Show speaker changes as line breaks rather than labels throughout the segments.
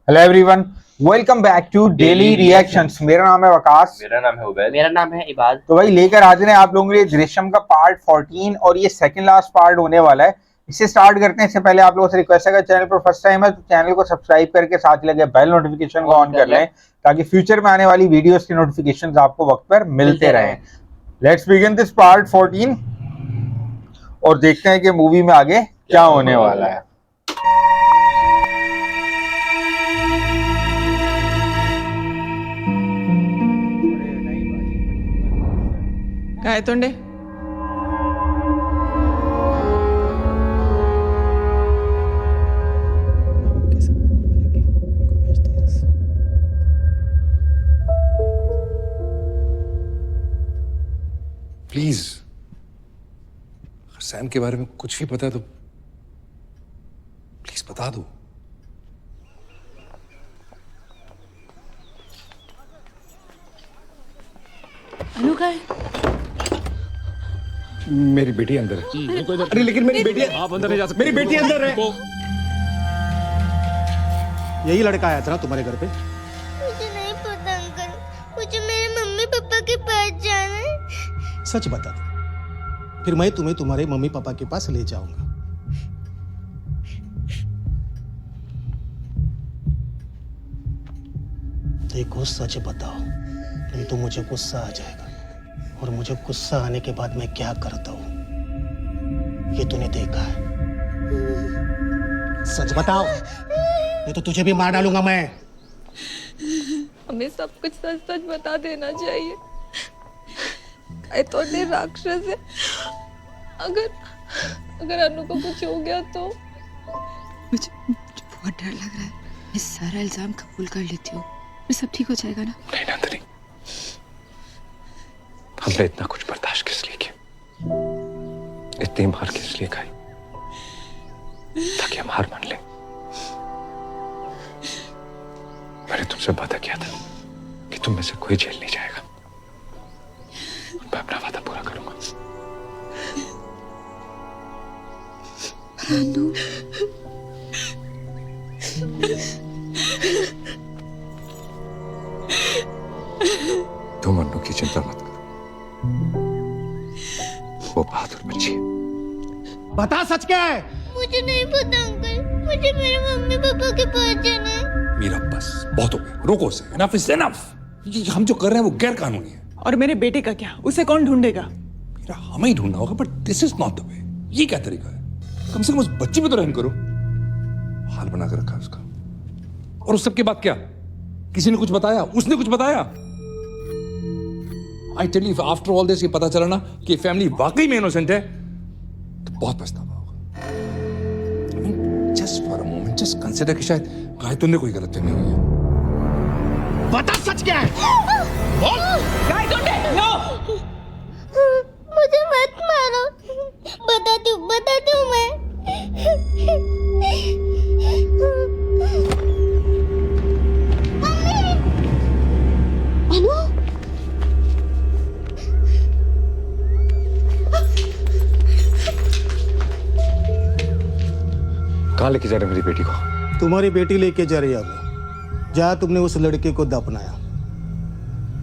Hello everyone, welcome back to daily reactions. मेरा नाम है वकास।
मेरा नाम है उबैद।
मेरा नाम है इबाद।
तो भाई लेकर हाजिर हैं आप लोगों के लिए दृश्यम का पार्ट 14 और ये सेकंड लास्ट पार्ट होने वाला है। इससे स्टार्ट करते हैं। इससे पहले आप लोगों से रिक्वेस्ट है, अगर चैनल पर फर्स्ट टाइम है तो चैनल को सब्सक्राइब करके साथ लगे बेल नोटिफिकेशन को ऑन कर लें ताकि फ्यूचर में आने वाली वीडियोस के नोटिफिकेशंस आपको वक्त पर मिलते रहें। लेट्स बिगिन दिस पार्ट 14 और देखते हैं कि मूवी में आगे क्या होने वाला है।
काय तोंडे
प्लीज, अगर सैम के बारे में कुछ भी पता है तो प्लीज बता दो।
अनु का है?
मेरी बेटी अंदर है। अरे लेकिन मेरी बेटी, आप अंदर नहीं जा सकते। मेरी बेटी अंदर है।
यही लड़का आया था ना तुम्हारे घर पे?
मुझे नहीं पता अंकल, मुझे मेरे मम्मी पापा के पास जाना है।
सच बता दो, फिर मैं तुम्हें तुम्हारे मम्मी पापा के पास ले जाऊंगा। देखो सच बताओ, नहीं तो मुझे गुस्सा आ जाएगा, और मुझे गुस्सा आने के बाद मैं क्या करता हूँ ये तूने देखा है। सच बताओ, नहीं तो तुझे भी मार डालूंगा मैं।
हमें सब कुछ सच सच बता देना चाहिए। काय तोंडे राक्षस है। अगर अनु को कुछ हो गया तो
मुझे बहुत डर लग रहा है। मैं सारा इल्जाम कबूल कर लेती हूँ, फिर सब ठीक हो जाएगा ना?
नहीं नंदिनी, हमने इतना कुछ बर्दाश्त किस लिए किया, इतनी मार किस लिए खाई, ताकि हम हार मान लें। मैंने तुमसे वादा किया था कि तुम में से कोई जेल नहीं जाएगा। मैं अपना वादा पूरा करूंगा।
अनु,
तुम अन्नू की चिंता मत करो, वो बहादुर बच्ची है।
बता सच क्या है?
मुझे नहीं पता अंकल, मुझे मेरे मम्मी पापा के पास जाना है।
मीरा बस बहुत हो गया, रोको उसे। Enough is enough. ये हम जो कर रहे हैं वो गैर कानूनी है।
और मेरे बेटे का क्या? उसे कौन ढूंढेगा?
मीरा हमें ही ढूंढना होगा, but this is not the way. ये क्या तरीका है? कम से कम उस बच्ची पे तो रहम करो। हाल बना कर रखा है उसका। और उस सब के बाद क्या? किसी ने कुछ बताया? उसने कुछ बताया? I tell you, after all this ये पता चला ना कि फैमिली वाकई में इनोसेंट है तो बहुत पछतावा होगा। Just for a moment just consider कि शायद गायतुन ने कोई गलतफहमी हुई है।
बता सच क्या है?
काय तोंडे नो।
मुझे मत मारो, बताती हूँ मैं। अनु,
कहां लेके जा रहे मेरी बेटी को?
तुम्हारी बेटी लेके जा रही है अभी। जहाँ तुमने उस लड़के को दफनाया।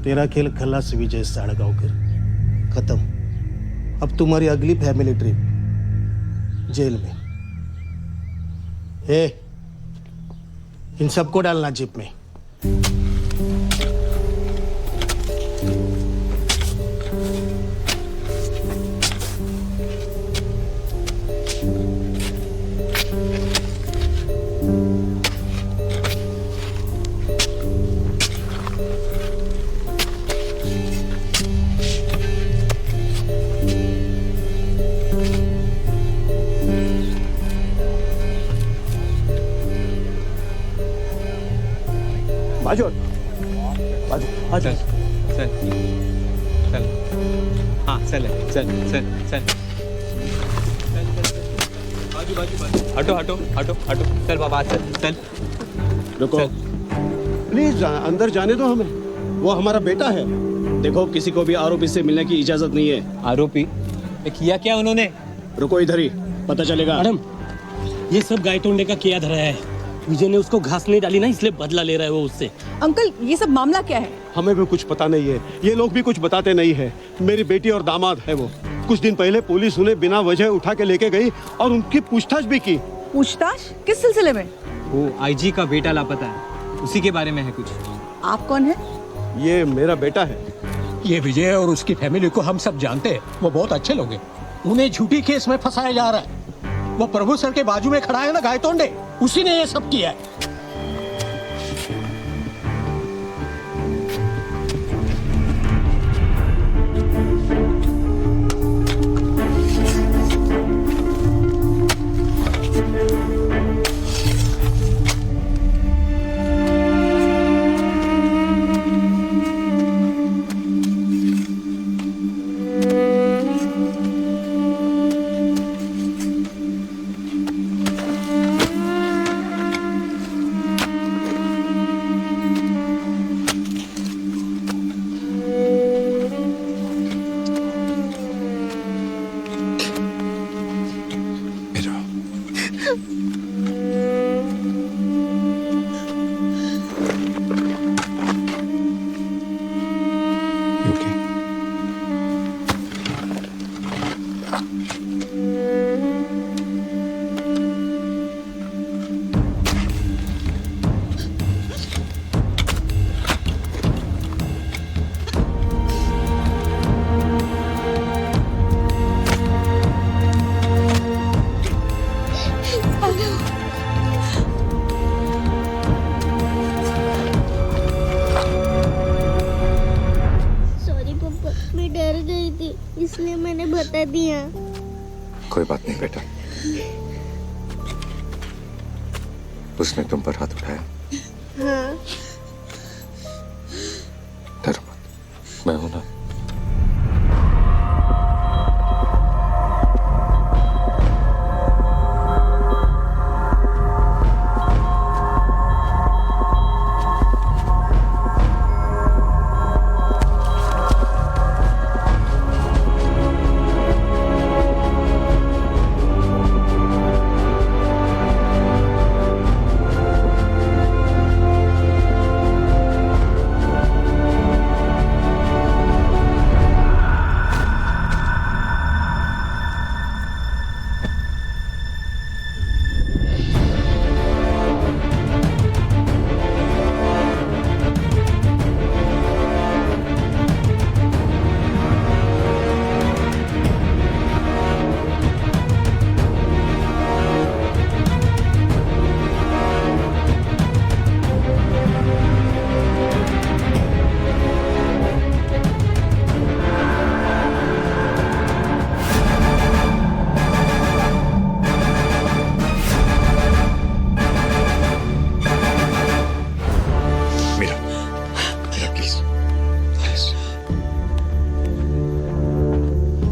तेरा खेल खलास विजय साड़गांवकर, खत्म। अब तुम्हारी अगली फैमिली ट्रिप जेल में। इन सबको डालना जीप में। बाजू बाजू
चल चल चल, हाँ चल चल चल चल, बाजू बाजू बाजू, हटो हटो हटो हटो, चल बाबा चल चल।
रुको प्लीज, अंदर जाने दो हमें। वो हमारा बेटा है। देखो, किसी को भी आरोपी से मिलने की इजाजत नहीं है।
आरोपी? किया क्या उन्होंने?
रुको इधर ही, पता चलेगा।
मैडम, ये सब गायतोंडे का किया धरा है।
विजय ने उसको घास नहीं डाली ना, इसलिए बदला ले रहा है वो उससे।
अंकल ये सब मामला क्या है?
हमें भी कुछ पता नहीं है, ये लोग भी कुछ बताते नहीं है। मेरी बेटी और दामाद है वो। कुछ दिन पहले पुलिस उन्हें बिना वजह उठा के लेके गई और उनकी पूछताछ भी की।
पूछताछ किस सिलसिले में?
वो आईजी का बेटा लापता है, उसी के बारे में है कुछ।
आप कौन है?
ये मेरा बेटा है।
ये विजय और उसकी फैमिली को हम सब जानते हैं, वो बहुत अच्छे लोग हैं। उन्हें झूठी केस में फंसाया जा रहा है। वो प्रभु सर के बाजू में खड़ा है ना गायतोंडे, उसी ने ये सब किया है।
सॉरी पापा, मैं डर गई थी इसलिए मैंने बता दिया।
कोई बात नहीं बेटा, उसने तुम पर हाथ उठाया।
हाँ।
डरो मत, मैं हूं ना।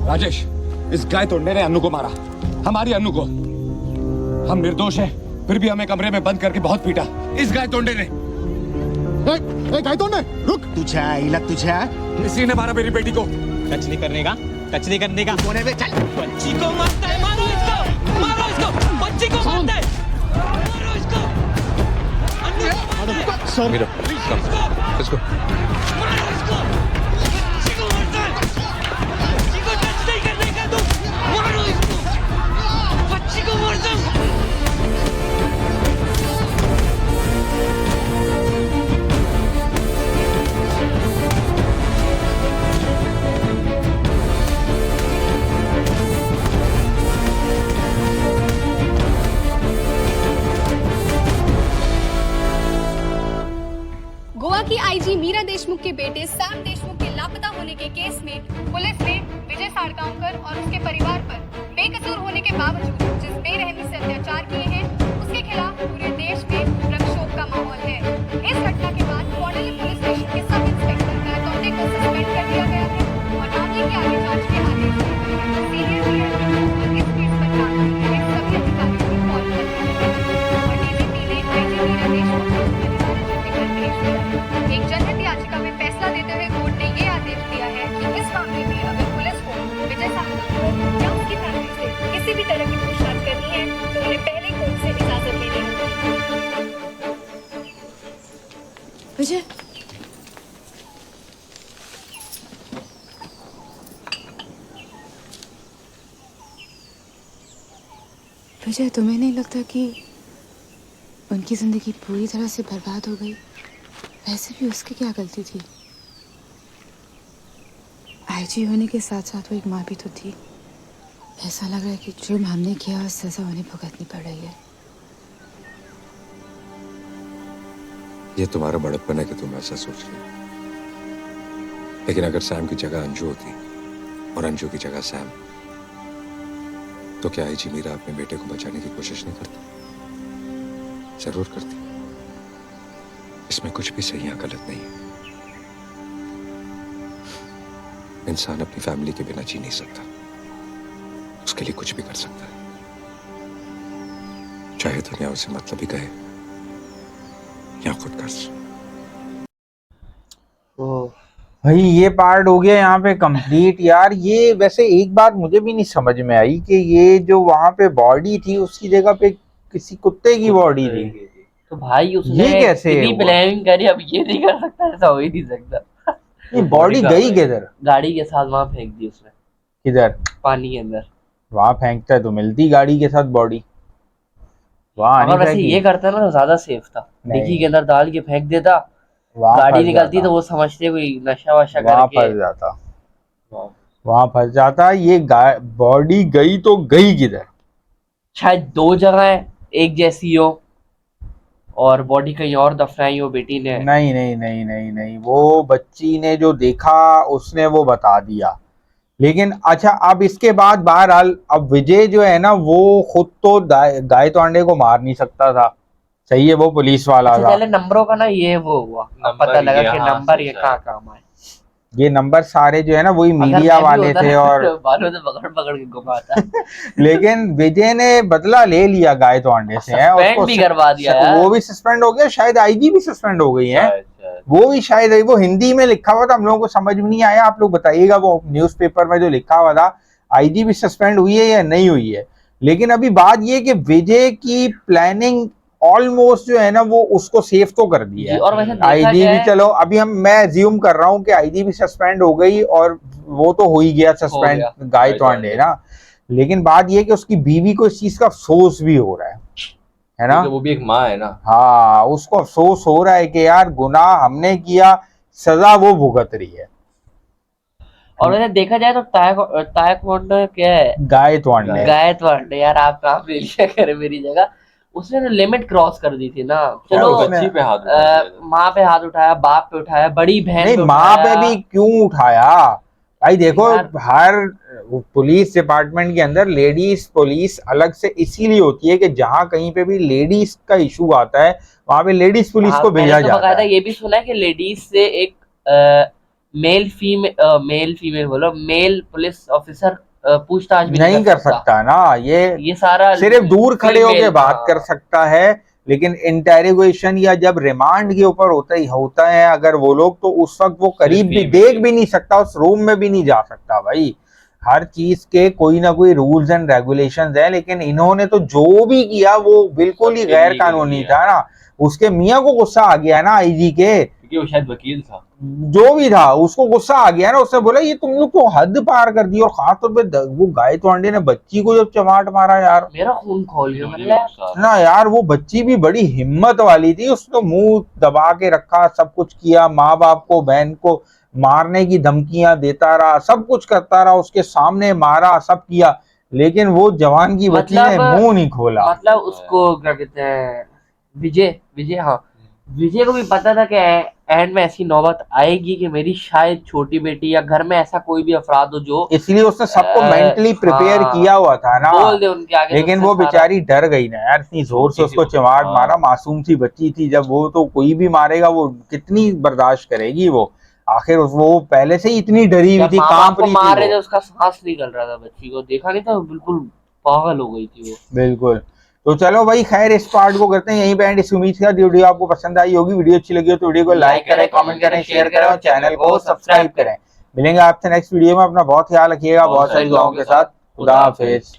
राजेश, इस गाय तोड़ने ने अन्नू को मारा, हमारी अन्नू को। हम निर्दोष हैं, फिर भी हमें कमरे में बंद करके बहुत पीटा इस गाय तोड़ने ने।
गाय तोड़ने रुक, तुझे आईला तुझे।
इसी ने मारा मेरी बेटी को।
टच नहीं करने का, टच नहीं करने का।
कोने में चल।
बच्ची को मारता है, मारो इसको, मारो इसको, बच्ची को मारता है, मारो इसको।
सर,
मीरा, इसको
मारो इसको, बच्ची को मारता है, बच्ची को टच नहीं करने का तू, मारो इसको, बच्ची को मारता है।
गोवा की आईजी मीरा देशमुख के बेटे सैम देशमुख के लापता होने के केस में पुलिस ने विजय सारगांवकर और उसके परिवार पर बेकसूर होने के बावजूद जिस बेरहमी से अत्याचार किए हैं उसके खिलाफ पूरे देश में प्रक्षोभ का माहौल है। इस घटना के बाद कोडली पुलिस स्टेशन के सब इंस्पेक्टर गायतोंडे को सस्पेंड कर दिया गया है और आगे की आगे जांच के आदेश दिए गए हैं। सीनियर डीएसपी और इस केस पर काम कर रहे सभी अधिकारियों को कॉल कर दिया गया और डीजीपी ने आईजी मीरा देशमुख को एक जनहित याचिका में फैसला देते हुए कोर्ट ने ये आदेश दिया है कि इस मामले में अगर पुलिस को विजय सारगांवकर या उसकी फैमिली से किसी भी तरह की पूछताछ करनी है तो उन्हें पहले कोर्ट से इजाजत लेनी होगी।
विजय विजय, तुम्हें नहीं लगता कि उनकी जिंदगी पूरी तरह से बर्बाद हो गई? वैसे भी उसकी क्या गलती थी? आईजी होने के साथ साथ वो एक माँ भी तो थी। ऐसा लग रहा है कि जुर्म हमने किया और सजा उन्हें भुगतनी पड़ रही है।
ये तुम्हारा बड़प्पन है कि तुम ऐसा सोच रहे हो, लेकिन अगर सैम की जगह अंजू होती और अंजू की जगह सैम, तो क्या आईजी मीरा अपने बेटे को बचाने की कोशिश नहीं करती? जरूर करती। इसमें कुछ भी सही या गलत नहीं है। इंसान अपनी फैमिली के बिना जी नहीं सकता, उसके लिए कुछ भी कर सकता है, चाहे दुनिया उसे मतलब ही कहे या खुद कर।
भाई ये पार्ट हो गया यहाँ पे कंप्लीट यार। ये वैसे एक बात मुझे भी नहीं समझ में आई कि ये जो वहां पे बॉडी थी उसकी जगह पे किसी कुत्ते की बॉडी थी।
तो भाई उसने
ये कैसे
इतनी प्लानिंग करी, अब ये नहीं कर सकता, ऐसा हो ही नहीं सकता।
ये बॉडी गई किधर?
गाड़ी के साथ वहां फेंक दी उसने।
किधर?
पानी के अंदर।
वहां फेंकता है तो मिलती गाड़ी के साथ बॉडी। वहां
अगर वैसे ये करता ना तो ज्यादा सेफ था। डिक्की के अंदर डाल के फेंक देता, गाड़ी निकलती तो वो समझते कोई नशा वशा करके
फंस जाता, वहां फंस जाता। ये बॉडी गई तो गई किधर?
शायद दो जगह एक जैसी हो और बॉडी कहीं और दफनाई हो बेटी ने।
नहीं नहीं नहीं नहीं नहीं, वो बच्ची ने जो देखा उसने वो बता दिया। लेकिन अच्छा, अब इसके बाद बहरहाल अब विजय जो है ना वो खुद तो गाय तोंडे को मार नहीं सकता था, सही है, वो पुलिस वाला था।
पहले नंबरों का ना ये वो हुआ, पता लगा कि नंबर ये कहाँ काम आए।
ये नंबर सारे जो है ना वही मीडिया वाले थे और
बालों से पकड़ पकड़ के घुमाता।
लेकिन विजय ने बदला ले लिया गाय तोंडे से, है
उसको भी करवा दिया है।
वो भी सस्पेंड हो गया, शायद आईजी भी सस्पेंड हो गई है, वो भी शायद। वो हिंदी में लिखा हुआ था, हम लोगों को समझ में नहीं आया, आप लोग बताइएगा वो न्यूज़पेपर में जो लिखा हुआ था आईजी भी सस्पेंड हुई है या नहीं हुई है। लेकिन अभी बात ये कि विजय की प्लानिंग ऑलमोस्ट जो है ना वो उसको सेफ तो कर दिया है। आईजी भी, चलो अभी मैं अज्यूम कर रहा हूँ कि आईजी भी सस्पेंड हो गई और वो तो हो ही गया सस्पेंड गाय तोंडे ना। लेकिन बात ये कि उसकी बीवी को इस चीज का अफसोस भी हो रहा है ना,
वो भी एक माँ है ना।
हाँ, उसको अफसोस हो रहा है कि यार गुनाह हमने किया, सजा वो भुगत रही है।
और वैसे देखा जाए तो ताइक्वांडो क्या है,
गाय तोंडे
यार आप काम ले लिया करे मेरी जगह। उसने तो लिमिट क्रॉस कर दी थी ना। चलो
बच्ची पे हाथ
माँ पे हाथ उठाया, बाप पे उठाया, बड़ी बहन पे
माँ पे भी क्यों उठाया भाई? देखो हर पुलिस डिपार्टमेंट के अंदर लेडीज पुलिस अलग से इसीलिए होती है कि जहाँ कहीं पे भी लेडीज का इशू आता है वहां पे लेडीज पुलिस को भेजा जाता है।
ये भी सुना है कि लेडीज से एक मेल फीमेल बोलो मेल पुलिस ऑफिसर पूछताछ भी
नहीं कर सकता ना। ये
सारा
सिर्फ दूर खड़े होके बात कर सकता है, लेकिन इंटेरोगेशन या जब रिमांड के ऊपर होता है अगर वो लोग, तो उस वक्त वो करीब भी देख भी नहीं सकता, उस रूम में भी नहीं जा सकता। भाई हर चीज के कोई ना कोई रूल्स एंड रेगुलेशंस है, लेकिन इन्होंने तो जो भी किया वो बिल्कुल ही गैर कानूनी था ना। उसके मियाँ को गुस्सा आ गया ना आईजी के,
क्योंकि वो शायद वकील था,
जो भी था उसको गुस्सा आ गया ना। उसने बोला ये तुम लोग को हद पार कर दी। और खासतौर पे वो गाय तोंडे ने बच्ची को जब चमाट मारा यार,
मेरा खून खोल गया
ना यार। वो बच्ची भी बड़ी हिम्मत वाली थी, उसने मुंह दबा के रखा, सब कुछ किया, माँ बाप को बहन को मारने की धमकियां देता रहा, सब कुछ करता रहा, उसके सामने मारा, सब किया, लेकिन वो जवान की बच्ची ने मुंह नहीं खोला।
मतलब उसको क्या कहते हैं, विजय हाँ, विजय को भी पता था कि एंड में ऐसी नौबत आएगी कि मेरी शायद छोटी बेटी या घर में ऐसा कोई भी अफराद हो जो,
इसलिए उसने सबको मेंटली प्रिपेयर किया हुआ था ना,
बोल दे उनके आगे।
लेकिन वो बेचारी डर गई ना यार, इतनी जोर से उसको चमाट मारा, मासूम सी बच्ची थी। जब वो तो कोई भी मारेगा वो कितनी बर्दाश्त करेगी वो। आखिर वो पहले से ही इतनी डरी हुई थी, कांप रही थी।
मार रहे थे, उसका सांस निकल रहा था, बच्ची को देखा नहीं था, बिल्कुल पागल हो गई थी वो।
बिल्कुल। तो चलो भाई खैर इस पार्ट को करते हैं यहीं पे एंड। इस उम्मीद से वीडियो आपको पसंद आई होगी। वीडियो अच्छी लगी हो तो वीडियो को लाइक करें, कमेंट करें, शेयर करें और चैनल को सब्सक्राइब करें। मिलेंगे आपसे नेक्स्ट वीडियो में। अपना बहुत ख्याल रखिएगा, बहुत सारी दुआओं के साथ। खुदा हाफिज।